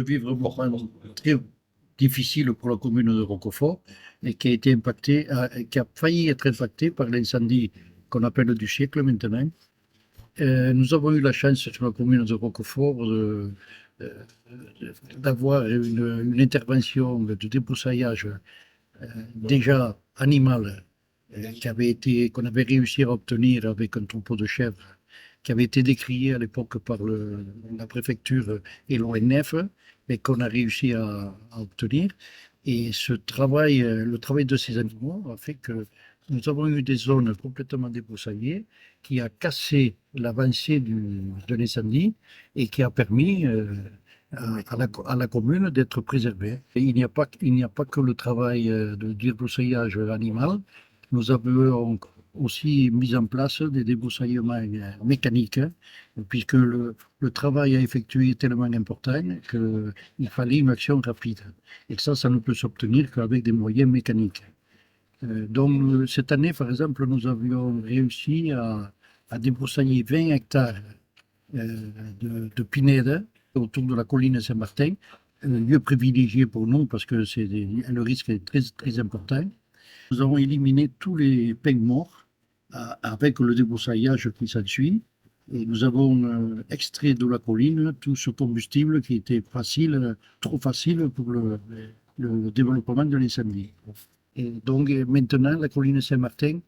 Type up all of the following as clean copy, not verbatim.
de vivre un moment très difficile pour la commune de Roquefort et qui a été impacté, qui a failli être impacté par l'incendie qu'on appelle du siècle maintenant. Nous avons eu la chance sur la commune de Roquefort euh, d'avoir une intervention de débroussaillage déjà animal qu'on avait réussi à obtenir avec un troupeau de chèvres qui avait été décrié à l'époque par la préfecture et l'ONF, et qu'on a réussi à obtenir. Et le travail de ces animaux a fait que nous avons eu des zones complètement débroussaillées qui a cassé l'avancée de l'incendie et qui a permis à la commune d'être préservée. Et il n'y a pas que le travail de débroussaillage animal. Nous avons aussi mis en place des débroussaillements mécaniques, hein, puisque le travail à effectuer est tellement important qu'il fallait une action rapide. Et ça ne peut s'obtenir qu'avec des moyens mécaniques. Donc cette année, par exemple, nous avions réussi à débroussailler 20 hectares de pinèdes autour de la colline Saint-Martin, un lieu privilégié pour nous parce que le risque est très, très important. Nous avons éliminé tous les pins morts avec le débroussaillage qui s'ensuit. Et nous avons extrait de la colline tout ce combustible qui était trop facile pour le développement de l'incendie. Et donc maintenant, la colline Saint-Martin,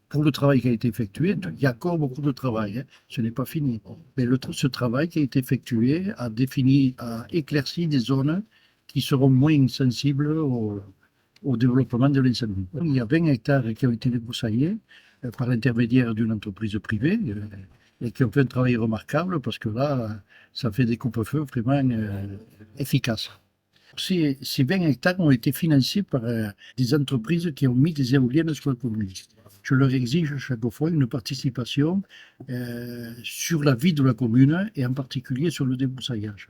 pour le travail qui a été effectué, il y a encore beaucoup de travail, hein, ce n'est pas fini. Mais ce travail qui a été effectué a éclairci des zones qui seront moins sensibles au développement de l'incendie. Il y a 20 hectares qui ont été débroussaillés par l'intermédiaire d'une entreprise privée et qui ont fait un travail remarquable parce que là, ça fait des coupes-feux vraiment efficaces. Ces 20 hectares ont été financés par des entreprises qui ont mis des éoliennes sur la commune. Je leur exige chaque fois une participation sur la vie de la commune et en particulier sur le débroussaillage.